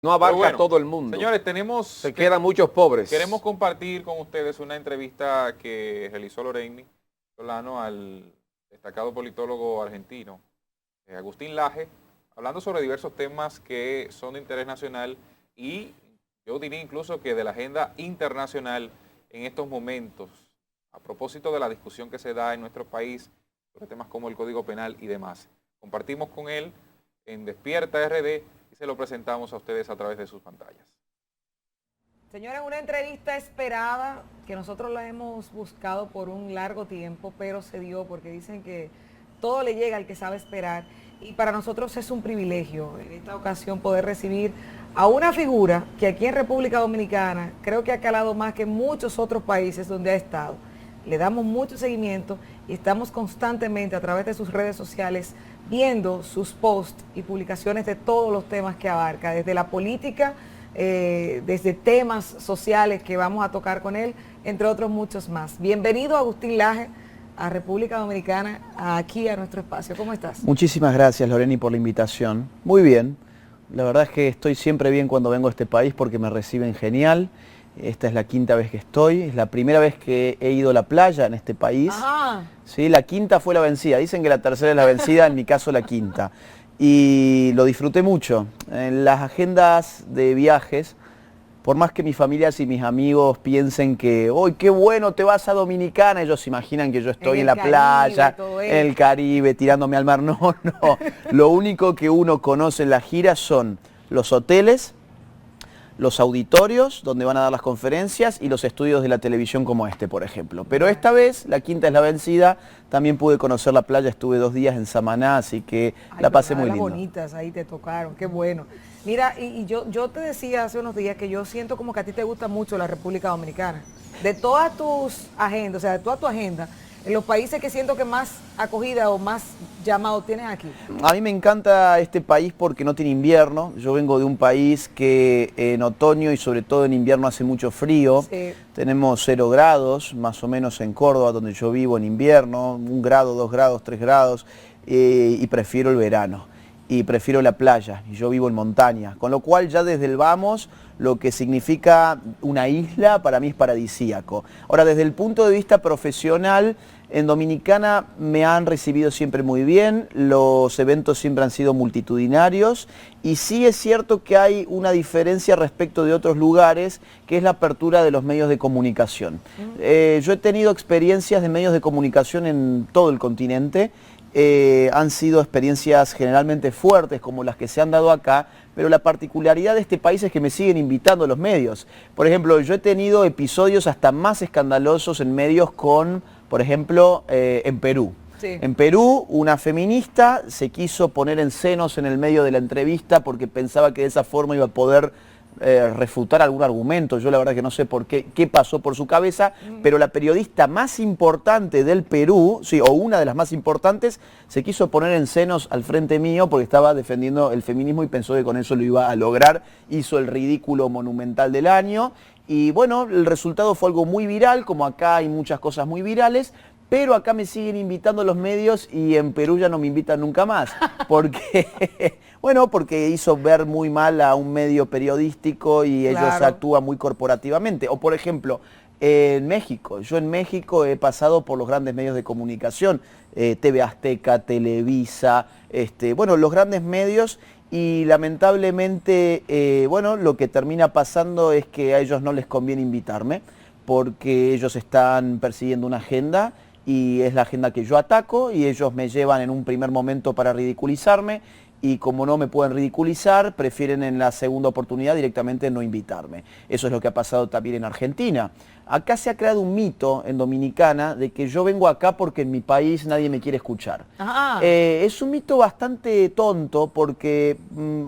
No abarca a todo el mundo. Señores, se quedan muchos pobres. Queremos compartir con ustedes una entrevista que realizó Loreni Solano al destacado politólogo argentino, Agustín Laje, hablando sobre diversos temas que son de interés nacional y yo diría incluso que de la agenda internacional en estos momentos, a propósito de la discusión que se da en nuestro país sobre temas como el Código Penal y demás. Compartimos con él en Despierta RD y se lo presentamos a ustedes a través de sus pantallas. Señora, una entrevista esperada que nosotros la hemos buscado por un largo tiempo, pero se dio porque dicen que todo le llega al que sabe esperar y para nosotros es un privilegio en esta ocasión poder recibir a una figura que aquí en República Dominicana creo que ha calado más que en muchos otros países donde ha estado. Le damos mucho seguimiento y estamos constantemente a través de sus redes sociales viendo sus posts y publicaciones de todos los temas que abarca, desde la política, desde temas sociales que vamos a tocar con él, entre otros muchos más. Bienvenido Agustín Laje a República Dominicana, aquí a nuestro espacio. ¿Cómo estás? Muchísimas gracias Loreni por la invitación. Muy bien, la verdad es que estoy siempre bien cuando vengo a este país porque me reciben genial. Esta es la quinta vez que estoy, es la primera vez que he ido a la playa en este país. Ajá. Sí, la quinta fue la vencida, dicen que la tercera es la vencida, en mi caso la quinta. Y lo disfruté mucho. En las agendas de viajes, por más que mis familias y mis amigos piensen que, ¡uy, qué bueno, te vas a Dominicana! Ellos se imaginan que yo estoy en la playa, en el Caribe, tirándome al mar. No, no. Lo único que uno conoce en la gira son los hoteles, los auditorios donde van a dar las conferencias y los estudios de la televisión como este, por ejemplo. Pero esta vez, la quinta es la vencida, también pude conocer la playa, estuve 2 días en Samaná, así que la pasé muy lindo. Bonitas ahí te tocaron, qué bueno. Mira, y yo te decía hace unos días que yo siento como que a ti te gusta mucho la República Dominicana. De todas tus agendas, o sea, de toda tu agenda, en los países que siento que más acogida o más llamado tienes aquí. A mí me encanta este país porque no tiene invierno. Yo vengo de un país que en otoño y sobre todo en invierno hace mucho frío. Sí. Tenemos 0 grados, más o menos en Córdoba, donde yo vivo en invierno, 1 grado, 2 grados, 3 grados, y prefiero el verano. Y prefiero la playa, y yo vivo en montaña, con lo cual ya desde el vamos, lo que significa una isla para mí es paradisíaco. Ahora, desde el punto de vista profesional, en Dominicana me han recibido siempre muy bien, los eventos siempre han sido multitudinarios, y sí es cierto que hay una diferencia respecto de otros lugares, que es la apertura de los medios de comunicación. Yo he tenido experiencias de medios de comunicación en todo el continente. Han sido experiencias generalmente fuertes como las que se han dado acá, pero la particularidad de este país es que me siguen invitando a los medios. Por ejemplo, yo he tenido episodios hasta más escandalosos en medios con, por ejemplo, en Perú. Sí. En Perú, una feminista se quiso poner en senos en el medio de la entrevista porque pensaba que de esa forma iba a poder refutar algún argumento. Yo la verdad que no sé por qué pasó por su cabeza, pero la periodista más importante del Perú, sí, o una de las más importantes, se quiso poner en senos al frente mío porque estaba defendiendo el feminismo y pensó que con eso lo iba a lograr. Hizo el ridículo monumental del año y bueno, el resultado fue algo muy viral, como acá hay muchas cosas muy virales. Pero acá me siguen invitando los medios y en Perú ya no me invitan nunca más. Porque, bueno, porque hizo ver muy mal a un medio periodístico y ellos actúan muy corporativamente. O por ejemplo, en México. Yo en México he pasado por los grandes medios de comunicación. TV Azteca, Televisa, bueno, los grandes medios. Y lamentablemente, bueno, lo que termina pasando es que a ellos no les conviene invitarme. Porque ellos están persiguiendo una agenda. Y es la agenda que yo ataco y ellos me llevan en un primer momento para ridiculizarme y como no me pueden ridiculizar, prefieren en la segunda oportunidad directamente no invitarme. Eso es lo que ha pasado también en Argentina. Acá se ha creado un mito en Dominicana de que yo vengo acá porque en mi país nadie me quiere escuchar. Es un mito bastante tonto porque,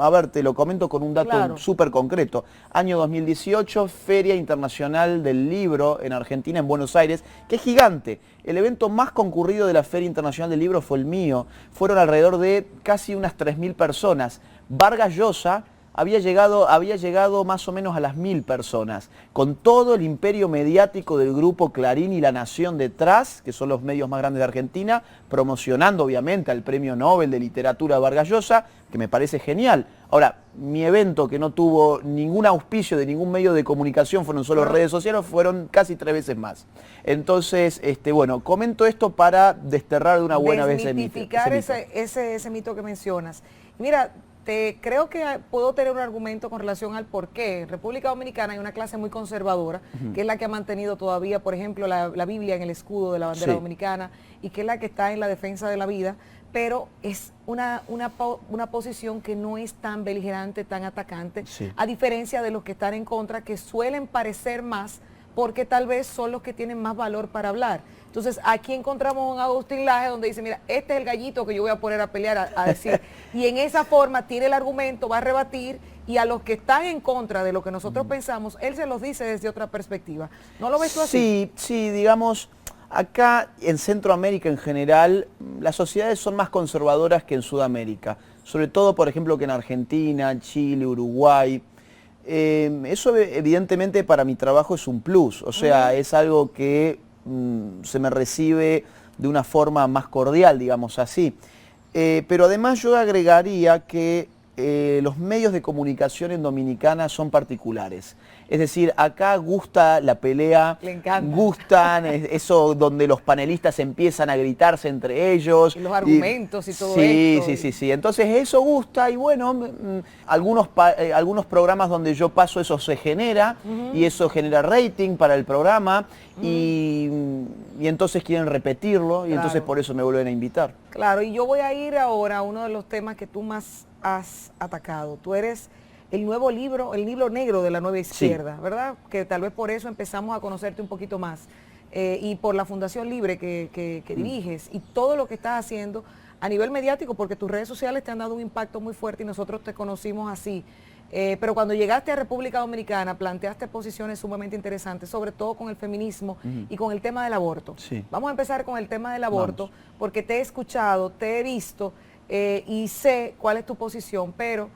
a ver, te lo comento con un dato súper concreto. Año 2018, Feria Internacional del Libro en Argentina, en Buenos Aires, que es gigante. El evento más concurrido de la Feria Internacional del Libro fue el mío. Fueron alrededor de casi unas 3.000 personas. Vargas Llosa había llegado más o menos a las 1000 personas, con todo el imperio mediático del grupo Clarín y La Nación detrás, que son los medios más grandes de Argentina, promocionando obviamente al Premio Nobel de Literatura Vargas Llosa, que me parece genial. Ahora, mi evento, que no tuvo ningún auspicio de ningún medio de comunicación, fueron solo redes sociales, fueron casi 3 veces más. Entonces, bueno, comento esto para desterrar de una buena vez ese mito. Ese mito que mencionas. Mira, creo que puedo tener un argumento con relación al por qué. En República Dominicana hay una clase muy conservadora, que es la que ha mantenido todavía, por ejemplo, la Biblia en el escudo de la bandera dominicana, y que es la que está en la defensa de la vida, pero es una posición que no es tan beligerante, tan atacante, a diferencia de los que están en contra, que suelen parecer más, porque tal vez son los que tienen más valor para hablar. Entonces, aquí encontramos a un Agustín Laje donde dice, mira, este es el gallito que yo voy a poner a pelear, a decir. Y en esa forma tiene el argumento, va a rebatir, y a los que están en contra de lo que nosotros pensamos, él se los dice desde otra perspectiva. ¿No lo ves tú así? Sí, digamos, acá en Centroamérica en general, las sociedades son más conservadoras que en Sudamérica. Sobre todo, por ejemplo, que en Argentina, Chile, Uruguay. Eso evidentemente para mi trabajo es un plus, o sea, es algo que se me recibe de una forma más cordial, digamos así. Pero además yo agregaría que los medios de comunicación en Dominicana son particulares. Es decir, acá gusta la pelea, gustan eso donde los panelistas empiezan a gritarse entre ellos. Y los argumentos y todo esto. Sí. Entonces eso gusta y bueno, algunos programas donde yo paso eso se genera y eso genera rating para el programa y entonces quieren repetirlo y entonces por eso me vuelven a invitar. Claro, y yo voy a ir ahora a uno de los temas que tú más has atacado. Tú eres el nuevo libro, el libro negro de la nueva izquierda, ¿verdad? Que tal vez por eso empezamos a conocerte un poquito más. Y por la Fundación Libre que diriges y todo lo que estás haciendo a nivel mediático, porque tus redes sociales te han dado un impacto muy fuerte y nosotros te conocimos así. Pero cuando llegaste a República Dominicana planteaste posiciones sumamente interesantes, sobre todo con el feminismo y con el tema del aborto. Vamos a empezar con el tema del aborto, porque te he escuchado, te he visto y sé cuál es tu posición, pero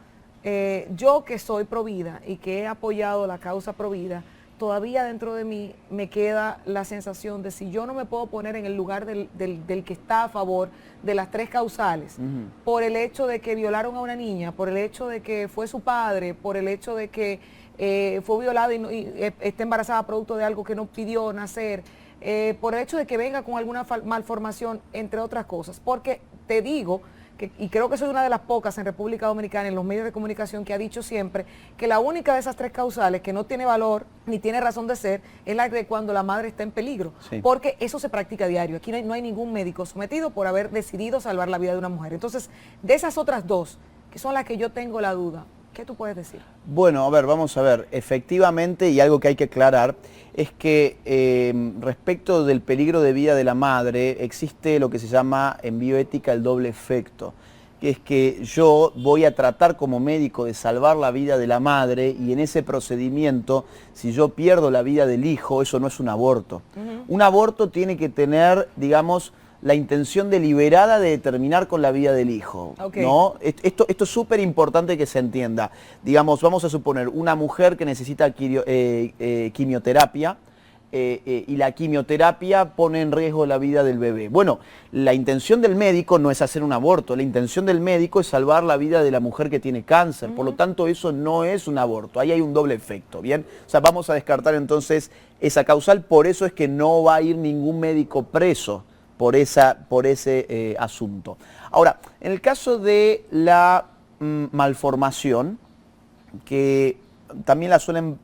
yo que soy provida y que he apoyado la causa provida, todavía dentro de mí me queda la sensación de si yo no me puedo poner en el lugar del que está a favor de las 3 causales, por el hecho de que violaron a una niña, por el hecho de que fue su padre, por el hecho de que fue violada y está embarazada producto de algo que no pidió nacer, por el hecho de que venga con alguna malformación, entre otras cosas, porque te digo, y creo que soy una de las pocas en República Dominicana, en los medios de comunicación, que ha dicho siempre que la única de esas 3 causales que no tiene valor ni tiene razón de ser es la de cuando la madre está en peligro, porque eso se practica a diario. Aquí no hay ningún médico sometido por haber decidido salvar la vida de una mujer. Entonces, de esas otras 2, que son las que yo tengo la duda, ¿qué tú puedes decir? Bueno, a ver, vamos a ver. Efectivamente, y algo que hay que aclarar, es que respecto del peligro de vida de la madre, existe lo que se llama en bioética el doble efecto, que es que yo voy a tratar como médico de salvar la vida de la madre y en ese procedimiento, si yo pierdo la vida del hijo, eso no es un aborto. Un aborto tiene que tener, digamos, la intención deliberada de terminar con la vida del hijo, ¿no? Esto es súper importante que se entienda. Digamos, vamos a suponer una mujer que necesita quimioterapia y la quimioterapia pone en riesgo la vida del bebé. Bueno, la intención del médico no es hacer un aborto, la intención del médico es salvar la vida de la mujer que tiene cáncer, por lo tanto eso no es un aborto, ahí hay un doble efecto, ¿bien? O sea, vamos a descartar entonces esa causal, por eso es que no va a ir ningún médico preso por ese asunto. Ahora, en el caso de la malformación, que también la suelen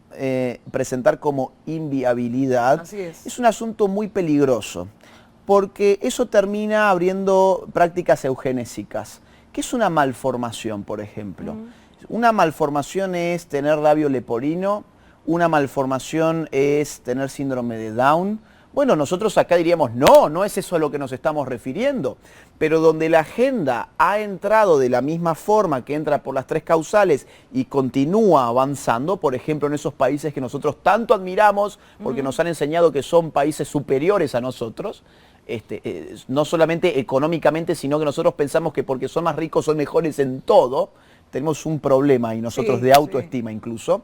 presentar como inviabilidad, es un asunto muy peligroso, porque eso termina abriendo prácticas eugenésicas. ¿Qué es una malformación, por ejemplo? Una malformación es tener labio leporino, una malformación es tener síndrome de Down. Bueno, nosotros acá diríamos, no es eso a lo que nos estamos refiriendo, pero donde la agenda ha entrado de la misma forma que entra por las 3 causales y continúa avanzando, por ejemplo, en esos países que nosotros tanto admiramos, porque nos han enseñado que son países superiores a nosotros, no solamente económicamente, sino que nosotros pensamos que porque son más ricos son mejores en todo, tenemos un problema y nosotros Sí, de autoestima incluso.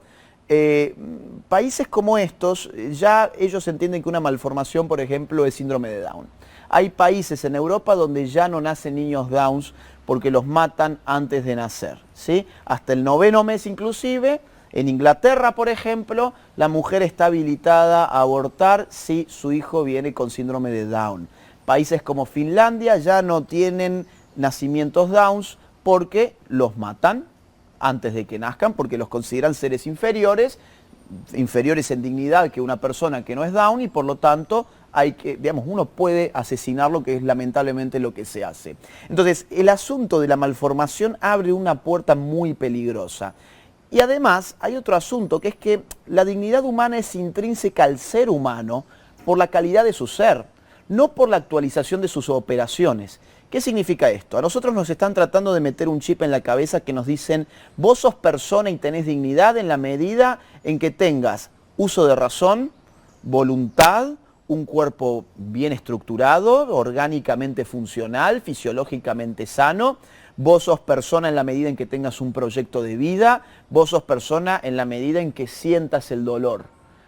Países como estos, ya ellos entienden que una malformación, por ejemplo, es síndrome de Down. Hay países en Europa donde ya no nacen niños Downs porque los matan antes de nacer, ¿sí? Hasta el 9º mes inclusive. En Inglaterra, por ejemplo, la mujer está habilitada a abortar si su hijo viene con síndrome de Down. Países como Finlandia ya no tienen nacimientos Downs porque los matan antes de que nazcan, porque los consideran seres inferiores en dignidad que una persona que no es Down, y por lo tanto hay que, digamos, uno puede asesinarlo, que es lamentablemente lo que se hace. Entonces, el asunto de la malformación abre una puerta muy peligrosa. Y además hay otro asunto, que es que la dignidad humana es intrínseca al ser humano por la calidad de su ser, no por la actualización de sus operaciones. ¿Qué significa esto? A nosotros nos están tratando de meter un chip en la cabeza que nos dicen: vos sos persona y tenés dignidad en la medida en que tengas uso de razón, voluntad, un cuerpo bien estructurado, orgánicamente funcional, fisiológicamente sano. Vos sos persona en la medida en que tengas un proyecto de vida. Vos sos persona en la medida en que sientas el dolor.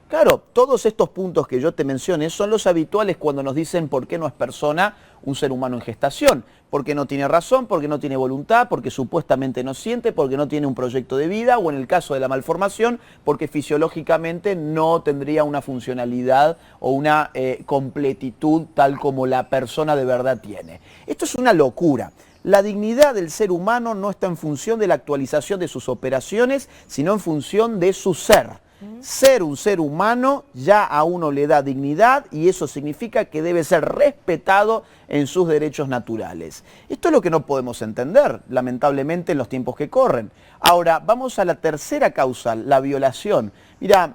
Claro, todos estos puntos que yo te mencioné son los habituales cuando nos dicen por qué no es persona un ser humano en gestación. Porque no tiene razón, porque no tiene voluntad, porque supuestamente no siente, porque no tiene un proyecto de vida, o en el caso de la malformación, porque fisiológicamente no tendría una funcionalidad o una completitud tal como la persona de verdad tiene. Esto es una locura. La dignidad del ser humano no está en función de la actualización de sus operaciones, sino en función de su ser. Ser un ser humano ya a uno le da dignidad, y eso significa que debe ser respetado en sus derechos naturales. Esto es lo que no podemos entender, lamentablemente, en los tiempos que corren. Ahora, vamos a la tercera causa, la violación. Mira,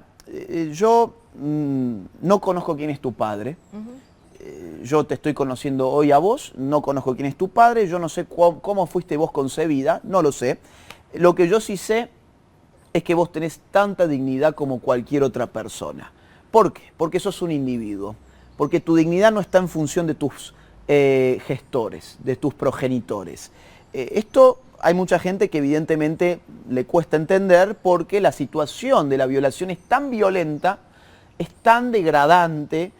yo no conozco quién es tu padre. Yo te estoy conociendo hoy a vos, no conozco quién es tu padre, yo no sé cómo fuiste vos concebida, no lo sé. Lo que yo sí sé es que vos tenés tanta dignidad como cualquier otra persona. ¿Por qué? Porque sos un individuo, porque tu dignidad no está en función de tus gestores, de tus progenitores. Esto hay mucha gente que evidentemente le cuesta entender, porque la situación de la violación es tan violenta, es tan degradante,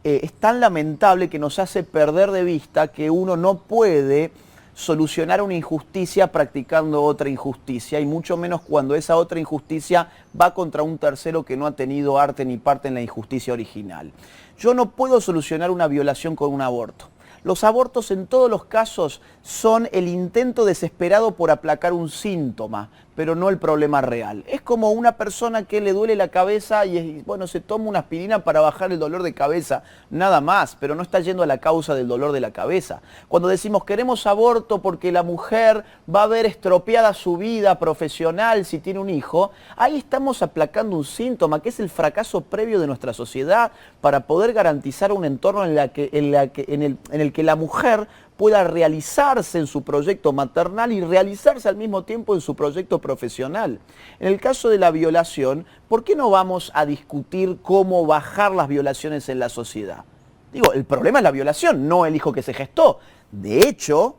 es tan lamentable, que nos hace perder de vista que uno no puede solucionar una injusticia practicando otra injusticia, y mucho menos cuando esa otra injusticia va contra un tercero que no ha tenido arte ni parte en la injusticia original. Yo no puedo solucionar una violación con un aborto. Los abortos en todos los casos son el intento desesperado por aplacar un síntoma, pero no el problema real. Es como una persona que le duele la cabeza y bueno, se toma una aspirina para bajar el dolor de cabeza, nada más, pero no está yendo a la causa del dolor de la cabeza. Cuando decimos queremos aborto porque la mujer va a ver estropeada su vida profesional si tiene un hijo, ahí estamos aplacando un síntoma que es el fracaso previo de nuestra sociedad para poder garantizar un entorno en el que la mujer pueda realizarse en su proyecto maternal y realizarse al mismo tiempo en su proyecto profesional. En el caso de la violación, ¿por qué no vamos a discutir cómo bajar las violaciones en la sociedad? Digo, el problema es la violación, no el hijo que se gestó. De hecho,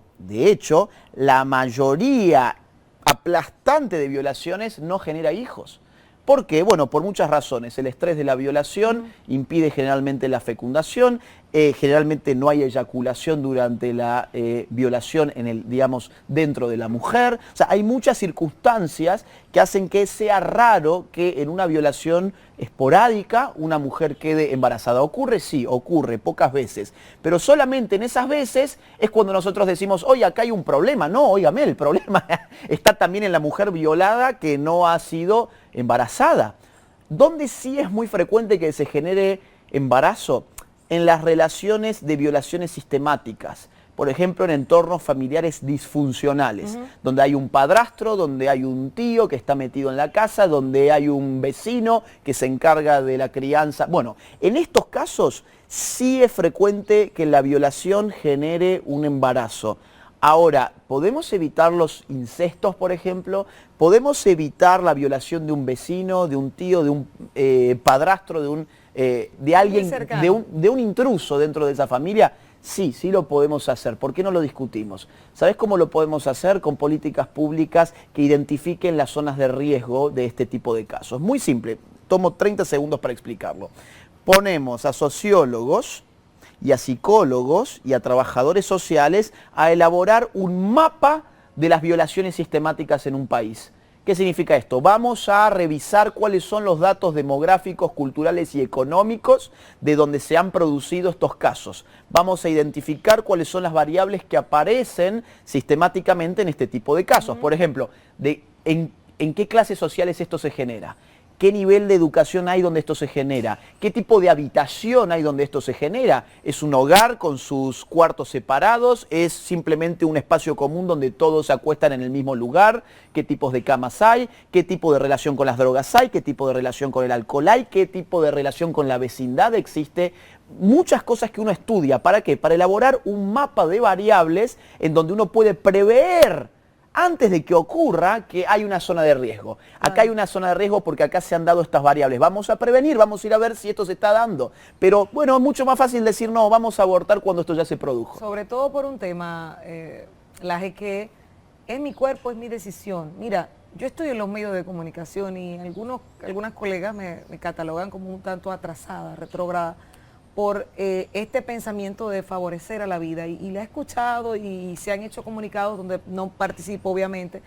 la mayoría aplastante de violaciones no genera hijos. ¿Por qué? Bueno, por muchas razones. El estrés de la violación impide generalmente la fecundación, generalmente no hay eyaculación durante la violación dentro de la mujer. O sea, hay muchas circunstancias que hacen que sea raro que en una violación esporádica una mujer quede embarazada. ¿Ocurre? Sí, ocurre, pocas veces. Pero solamente en esas veces es cuando nosotros decimos, oye, acá hay un problema. No, óigame, el problema está también en la mujer violada que no ha sido embarazada. ¿Dónde sí es muy frecuente que se genere embarazo? En las relaciones de violaciones sistemáticas. Por ejemplo, en entornos familiares disfuncionales, donde hay un padrastro, donde hay un tío que está metido en la casa, donde hay un vecino que se encarga de la crianza. Bueno, en estos casos sí es frecuente que la violación genere un embarazo. Ahora, ¿podemos evitar los incestos, por ejemplo? ¿Podemos evitar la violación de un vecino, de un tío, de un padrastro, de alguien, de un intruso dentro de esa familia? Sí, sí lo podemos hacer. ¿Por qué no lo discutimos? ¿Sabés cómo lo podemos hacer? Con políticas públicas que identifiquen las zonas de riesgo de este tipo de casos. Muy simple, tomo 30 segundos para explicarlo. Ponemos a sociólogos y a psicólogos y a trabajadores sociales a elaborar un mapa de las violaciones sistemáticas en un país. ¿Qué significa esto? Vamos a revisar cuáles son los datos demográficos, culturales y económicos de donde se han producido estos casos. Vamos a identificar cuáles son las variables que aparecen sistemáticamente en este tipo de casos. Por ejemplo, ¿en qué clases sociales esto se genera? ¿Qué nivel de educación hay donde esto se genera? ¿Qué tipo de habitación hay donde esto se genera? ¿Es un hogar con sus cuartos separados? ¿Es simplemente un espacio común donde todos se acuestan en el mismo lugar? ¿Qué tipos de camas hay? ¿Qué tipo de relación con las drogas hay? ¿Qué tipo de relación con el alcohol hay? ¿Qué tipo de relación con la vecindad existe? Muchas cosas que uno estudia. ¿Para qué? Para elaborar un mapa de variables en donde uno puede prever antes de que ocurra que hay una zona de riesgo. Acá hay una zona de riesgo porque acá se han dado estas variables. Vamos a prevenir, vamos a ir a ver si esto se está dando. Pero bueno, es mucho más fácil decir no, vamos a abortar cuando esto ya se produjo. Sobre todo por un tema, Laje, que es mi cuerpo, es mi decisión. Mira, yo estoy en los medios de comunicación y algunas colegas me catalogan como un tanto atrasada, retrógrada, por este pensamiento de favorecer a la vida y la he escuchado y se han hecho comunicados donde no participo obviamente,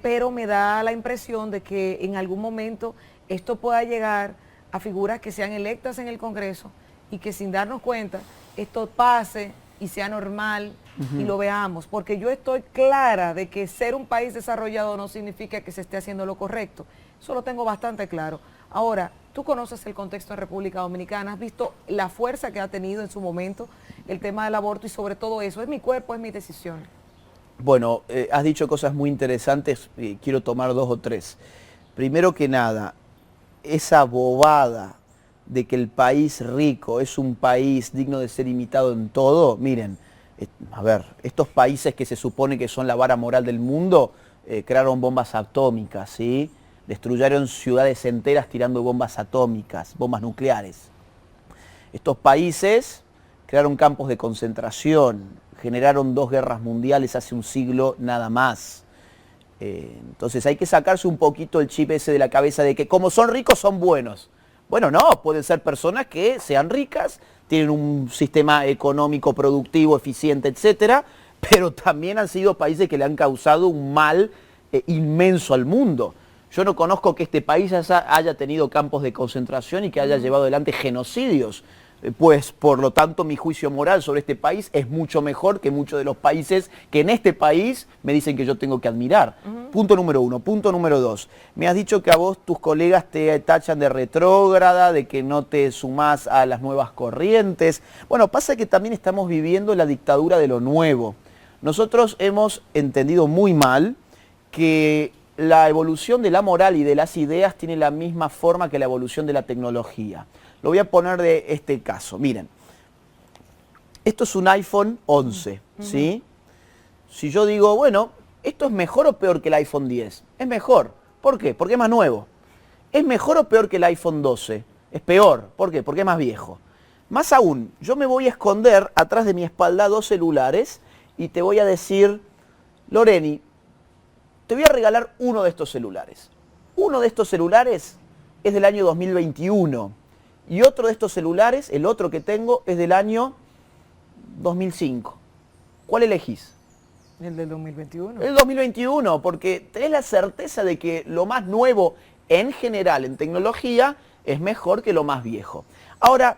pero me da la impresión de que en algún momento esto pueda llegar a figuras que sean electas en el Congreso y que sin darnos cuenta esto pase y sea normal y lo veamos, porque yo estoy clara de que ser un país desarrollado no significa que se esté haciendo lo correcto, eso lo tengo bastante claro. Ahora, tú conoces el contexto de República Dominicana, has visto la fuerza que ha tenido en su momento el tema del aborto y sobre todo eso, es mi cuerpo, es mi decisión. Bueno, has dicho cosas muy interesantes, quiero tomar 2 o 3. Primero que nada, esa bobada de que el país rico es un país digno de ser imitado en todo, miren, a ver, estos países que se supone que son la vara moral del mundo, crearon bombas atómicas, ¿sí? Destruyeron ciudades enteras tirando bombas atómicas, bombas nucleares. Estos países crearon campos de concentración, generaron 2 guerras mundiales hace un siglo nada más. Entonces hay que sacarse un poquito el chip ese de la cabeza de que como son ricos son buenos. Bueno, no, pueden ser personas que sean ricas, tienen un sistema económico productivo, eficiente, etcétera, pero también han sido países que le han causado un mal inmenso al mundo. Yo no conozco que este país haya tenido campos de concentración y que haya llevado adelante genocidios. Pues, por lo tanto, mi juicio moral sobre este país es mucho mejor que muchos de los países que en este país me dicen que yo tengo que admirar. Punto número 1. Punto número 2. Me has dicho que a vos tus colegas te tachan de retrógrada, de que no te sumás a las nuevas corrientes. Bueno, pasa que también estamos viviendo la dictadura de lo nuevo. Nosotros hemos entendido muy mal que la evolución de la moral y de las ideas tiene la misma forma que la evolución de la tecnología. Lo voy a poner de este caso. Miren, esto es un iPhone 11, ¿sí? Si yo digo, bueno, ¿esto es mejor o peor que el iPhone 10? Es mejor. ¿Por qué? Porque es más nuevo. ¿Es mejor o peor que el iPhone 12? Es peor. ¿Por qué? Porque es más viejo. Más aún, yo me voy a esconder atrás de mi espalda 2 celulares y te voy a decir, Loreni, te voy a regalar uno de estos celulares. Uno de estos celulares es del año 2021 y otro de estos celulares, el otro que tengo, es del año 2005. ¿Cuál elegís? El del 2021. El 2021, porque tenés la certeza de que lo más nuevo en general en tecnología es mejor que lo más viejo. Ahora,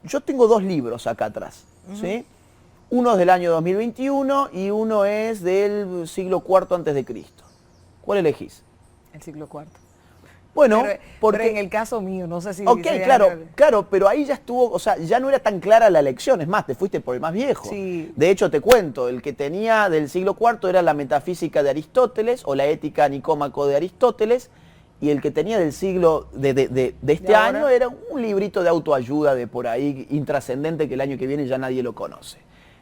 yo tengo 2 libros acá atrás, ¿sí? Uno es del año 2021 y uno es del siglo IV antes de Cristo. ¿Cuál elegís? El siglo IV. Bueno, pero en el caso mío, no sé si... Ok, claro, pero ahí ya estuvo, o sea, ya no era tan clara la elección, es más, te fuiste por el más viejo. Sí. De hecho, te cuento, el que tenía del siglo IV era la metafísica de Aristóteles o la ética nicómaco de Aristóteles, y el que tenía del siglo de este año era un librito de autoayuda de por ahí, intrascendente, que el año que viene ya nadie lo conoce.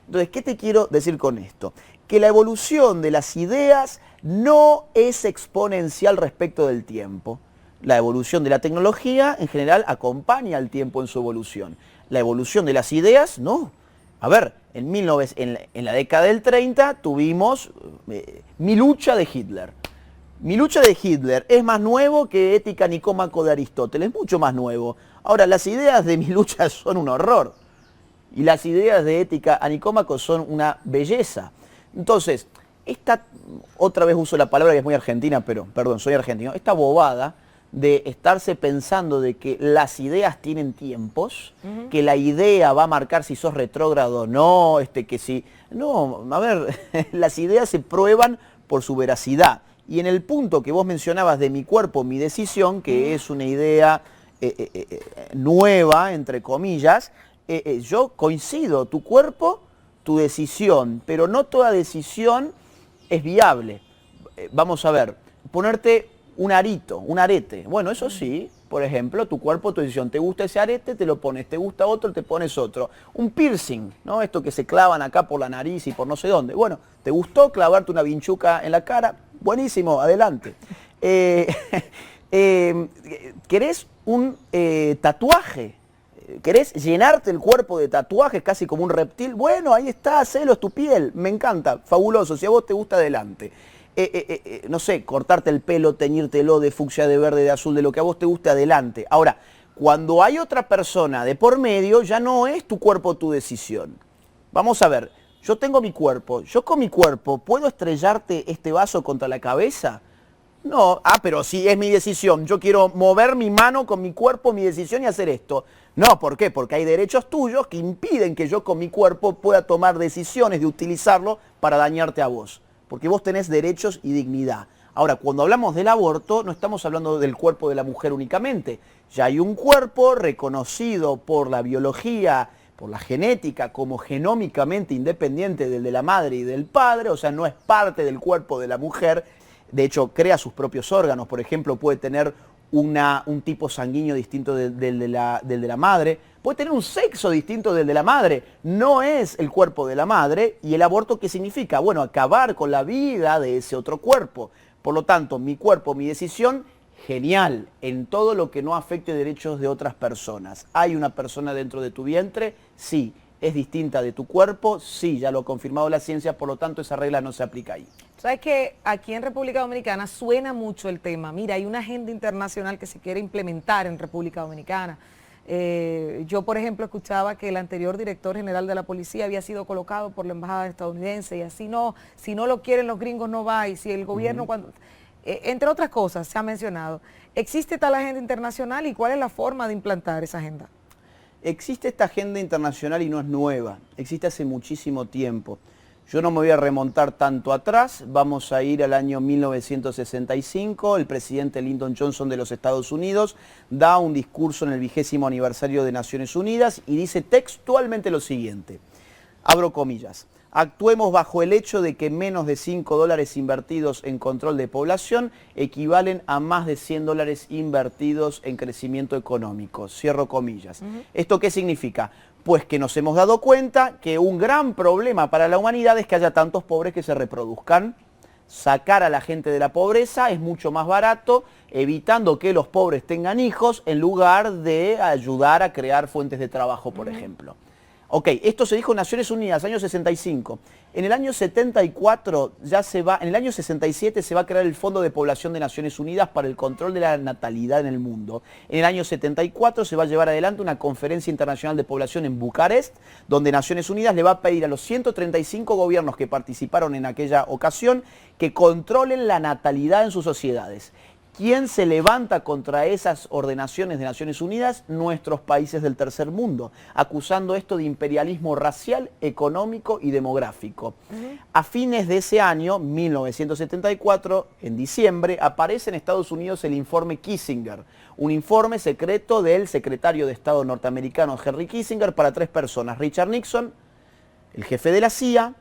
Entonces, ¿qué te quiero decir con esto? Que la evolución de las ideas no es exponencial respecto del tiempo. La evolución de la tecnología, en general, acompaña al tiempo en su evolución. La evolución de las ideas, no. A ver, en la década del 30 tuvimos Mi lucha de Hitler. Mi lucha de Hitler es más nuevo que Ética Nicómaco de Aristóteles, mucho más nuevo. Ahora, las ideas de Mi lucha son un horror y las ideas de Ética a Nicómaco son una belleza. Entonces, esta, otra vez uso la palabra que es muy argentina, pero, perdón, soy argentino, esta bobada de estarse pensando de que las ideas tienen tiempos, que la idea va a marcar si sos retrógrado o no, que si... No, a ver, las ideas se prueban por su veracidad. Y en el punto que vos mencionabas de mi cuerpo, mi decisión, que es una idea nueva, entre comillas, yo coincido, tu cuerpo, tu decisión, pero no toda decisión es viable. Vamos a ver, ponerte un arito, un arete. Bueno, eso sí, por ejemplo, tu cuerpo, tu decisión. ¿Te gusta ese arete? Te lo pones. ¿Te gusta otro? Te pones otro. Un piercing, ¿no? Esto que se clavan acá por la nariz y por no sé dónde. Bueno, ¿te gustó clavarte una vinchuca en la cara? Buenísimo, adelante. ¿Querés un tatuaje? ¿Querés llenarte el cuerpo de tatuajes casi como un reptil? Bueno, ahí está, hacelo, es tu piel. Me encanta, fabuloso. Si a vos te gusta, adelante. No sé, cortarte el pelo, teñírtelo de fucsia, de verde, de azul, de lo que a vos te guste, adelante. Ahora, cuando hay otra persona de por medio, ya no es tu cuerpo tu decisión. Vamos a ver, yo tengo mi cuerpo, yo con mi cuerpo, ¿puedo estrellarte este vaso contra la cabeza? No, pero sí es mi decisión, yo quiero mover mi mano con mi cuerpo, mi decisión y hacer esto. No, ¿por qué? Porque hay derechos tuyos que impiden que yo con mi cuerpo pueda tomar decisiones de utilizarlo para dañarte a vos. Porque vos tenés derechos y dignidad. Ahora, cuando hablamos del aborto, no estamos hablando del cuerpo de la mujer únicamente. Ya hay un cuerpo reconocido por la biología, por la genética, como genómicamente independiente del de la madre y del padre, o sea, no es parte del cuerpo de la mujer. De hecho, crea sus propios órganos. Por ejemplo, puede tener un tipo sanguíneo distinto del de la madre, puede tener un sexo distinto del de la madre, no es el cuerpo de la madre. ¿Y el aborto qué significa? Bueno, acabar con la vida de ese otro cuerpo. Por lo tanto, mi cuerpo, mi decisión, genial, en todo lo que no afecte derechos de otras personas. ¿Hay una persona dentro de tu vientre? Sí. ¿Es distinta de tu cuerpo? Sí, ya lo ha confirmado la ciencia, por lo tanto esa regla no se aplica ahí. ¿Sabes que aquí en República Dominicana suena mucho el tema? Mira, hay una agenda internacional que se quiere implementar en República Dominicana. Yo, por ejemplo, escuchaba que el anterior director general de la policía había sido colocado por la embajada estadounidense y así no, si no lo quieren los gringos no va, y si el gobierno, entre otras cosas se ha mencionado. ¿Existe tal agenda internacional y cuál es la forma de implantar esa agenda? Existe esta agenda internacional y no es nueva, existe hace muchísimo tiempo. Yo no me voy a remontar tanto atrás, vamos a ir al año 1965, el presidente Lyndon Johnson de los Estados Unidos da un discurso en el 20º aniversario de Naciones Unidas y dice textualmente lo siguiente, abro comillas, actuemos bajo el hecho de que menos de $5 invertidos en control de población equivalen a más de $100 invertidos en crecimiento económico, cierro comillas. ¿Esto qué significa? Pues que nos hemos dado cuenta que un gran problema para la humanidad es que haya tantos pobres que se reproduzcan. Sacar a la gente de la pobreza es mucho más barato, evitando que los pobres tengan hijos en lugar de ayudar a crear fuentes de trabajo, por ejemplo. Ok, esto se dijo en Naciones Unidas, año 65. En el año 74 en el año 67 se va a crear el Fondo de Población de Naciones Unidas para el control de la natalidad en el mundo. En el año 74 se va a llevar adelante una conferencia internacional de población en Bucarest, donde Naciones Unidas le va a pedir a los 135 gobiernos que participaron en aquella ocasión que controlen la natalidad en sus sociedades. ¿Quién se levanta contra esas ordenaciones de Naciones Unidas? Nuestros países del tercer mundo, acusando esto de imperialismo racial, económico y demográfico. A fines de ese año, 1974, en diciembre, aparece en Estados Unidos el informe Kissinger, un informe secreto del secretario de Estado norteamericano Henry Kissinger para 3 personas, Richard Nixon, el jefe de la CIA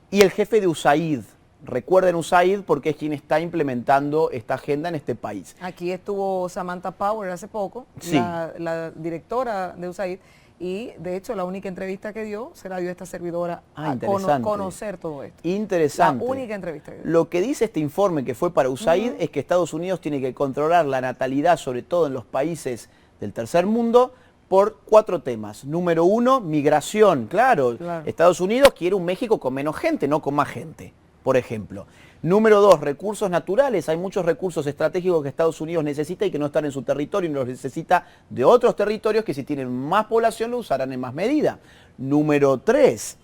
y el jefe de USAID. Recuerden USAID porque es quien está implementando esta agenda en este país. Aquí estuvo Samantha Power hace poco, sí, la directora de USAID, y de hecho la única entrevista que dio se la dio esta servidora a conocer todo esto. Interesante. La única entrevista que dio. Lo que dice este informe que fue para USAID es que Estados Unidos tiene que controlar la natalidad, sobre todo en los países del tercer mundo, por 4 temas. Número 1, migración. Claro, Estados Unidos quiere un México con menos gente, no con más gente, por ejemplo. Número 2, recursos naturales. Hay muchos recursos estratégicos que Estados Unidos necesita y que no están en su territorio y los necesita de otros territorios que si tienen más población lo usarán en más medida. Número 3,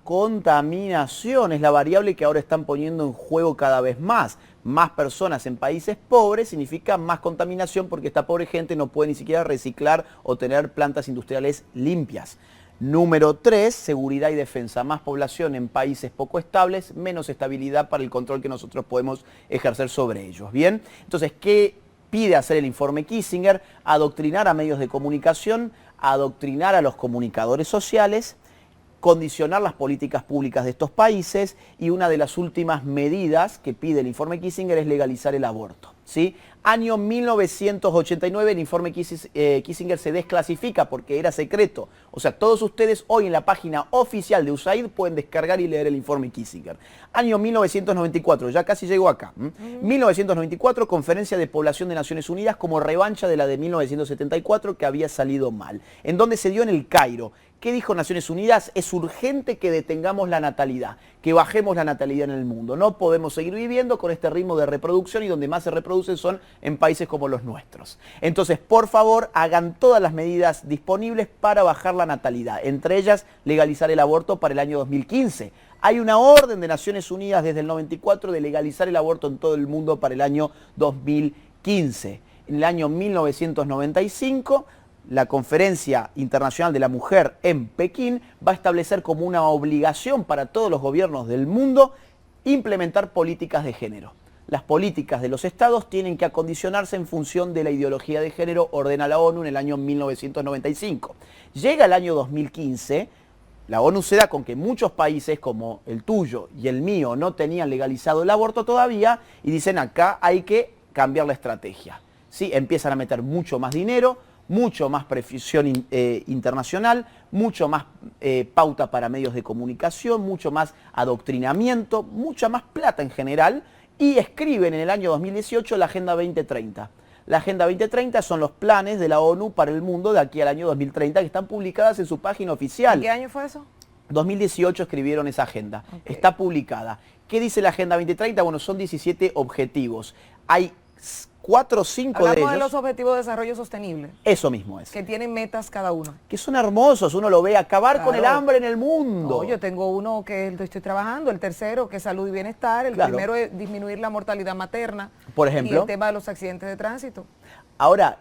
contaminación. Es la variable que ahora están poniendo en juego cada vez más. Más personas en países pobres significa más contaminación porque esta pobre gente no puede ni siquiera reciclar o tener plantas industriales limpias. Número 3, seguridad y defensa. Más población en países poco estables, menos estabilidad para el control que nosotros podemos ejercer sobre ellos. ¿Bien? Entonces, ¿qué pide hacer el informe Kissinger? Adoctrinar a medios de comunicación, adoctrinar a los comunicadores sociales, condicionar las políticas públicas de estos países y una de las últimas medidas que pide el informe Kissinger es legalizar el aborto, ¿sí? Año 1989 el informe Kissinger se desclasifica porque era secreto. O sea, todos ustedes hoy en la página oficial de USAID pueden descargar y leer el informe Kissinger. Año 1994, ya casi llegó acá. 1994, Conferencia de Población de Naciones Unidas como revancha de la de 1974 que había salido mal. ¿En dónde se dio? En el Cairo. ¿Qué dijo Naciones Unidas? Es urgente que detengamos la natalidad, que bajemos la natalidad en el mundo. No podemos seguir viviendo con este ritmo de reproducción y donde más se reproducen son en países como los nuestros. Entonces, por favor, hagan todas las medidas disponibles para bajar la natalidad, entre ellas legalizar el aborto para el año 2015. Hay una orden de Naciones Unidas desde el 94 de legalizar el aborto en todo el mundo para el año 2015. En el año 1995... la Conferencia Internacional de la Mujer en Pekín va a establecer como una obligación para todos los gobiernos del mundo implementar políticas de género. Las políticas de los estados tienen que acondicionarse en función de la ideología de género, ordena la ONU en el año 1995. Llega el año 2015, la ONU se da con que muchos países como el tuyo y el mío no tenían legalizado el aborto todavía y dicen acá hay que cambiar la estrategia. ¿Sí? Empiezan a meter mucho más dinero, mucho más presión internacional, mucho más pauta para medios de comunicación, mucho más adoctrinamiento, mucha más plata en general, y escriben en el año 2018 la Agenda 2030. La Agenda 2030 son los planes de la ONU para el mundo de aquí al año 2030 que están publicadas en su página oficial. ¿Qué año fue eso? 2018 escribieron esa agenda, Okay. Está publicada. ¿Qué dice la Agenda 2030? Bueno, son 17 objetivos. Hay 4 o 5 de ellos. Hablamos de los objetivos de desarrollo sostenible. Eso mismo es. Que tienen metas cada uno. Que son hermosos, uno lo ve, acabar con el Claro. hambre en el mundo. No, yo tengo uno que estoy trabajando, el tercero que es salud y bienestar, el Claro. primero es disminuir la mortalidad materna. Por ejemplo. Y el tema de los accidentes de tránsito. Ahora,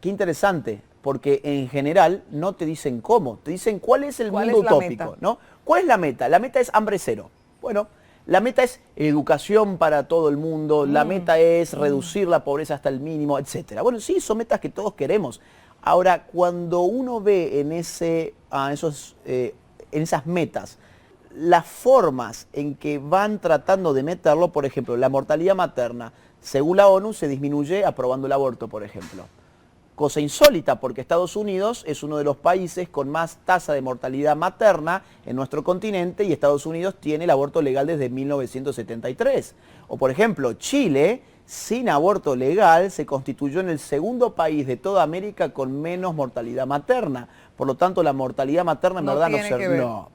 qué interesante, porque en general no te dicen cómo, te dicen cuál es el ¿Cuál mundo es la utópico, meta? ¿no? ¿Cuál es la meta? La meta es hambre cero. Bueno, la meta es educación para todo el mundo, la meta es reducir la pobreza hasta el mínimo, etcétera. Bueno, sí, son metas que todos queremos. Ahora, cuando uno ve en esas metas las formas en que van tratando de meterlo, por ejemplo, la mortalidad materna, según la ONU, se disminuye aprobando el aborto, por ejemplo. Cosa insólita, porque Estados Unidos es uno de los países con más tasa de mortalidad materna en nuestro continente y Estados Unidos tiene el aborto legal desde 1973. O por ejemplo, Chile, sin aborto legal, se constituyó en el segundo país de toda América con menos mortalidad materna. Por lo tanto, la mortalidad materna en verdad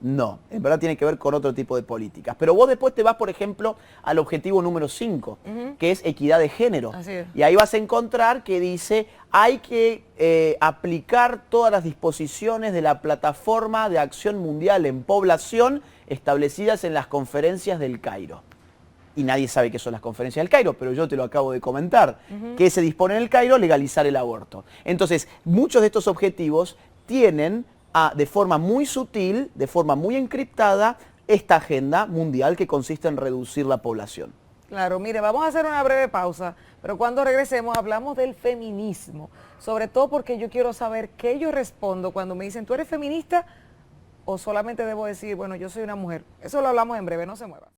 no, en verdad tiene que ver con otro tipo de políticas. Pero vos después te vas, por ejemplo, al objetivo número 5, que es equidad de género. Así es. Y ahí vas a encontrar que dice, hay que aplicar todas las disposiciones de la Plataforma de Acción Mundial en Población establecidas en las conferencias del Cairo. Y nadie sabe qué son las conferencias del Cairo, pero yo te lo acabo de comentar. ¿Qué se dispone en el Cairo? Legalizar el aborto. Entonces, muchos de estos objetivos tienen de forma muy sutil, de forma muy encriptada, esta agenda mundial que consiste en reducir la población. Claro, mire, vamos a hacer una breve pausa, pero cuando regresemos hablamos del feminismo, sobre todo porque yo quiero saber qué yo respondo cuando me dicen, ¿tú eres feminista? O solamente debo decir, bueno, yo soy una mujer. Eso lo hablamos en breve, no se mueva.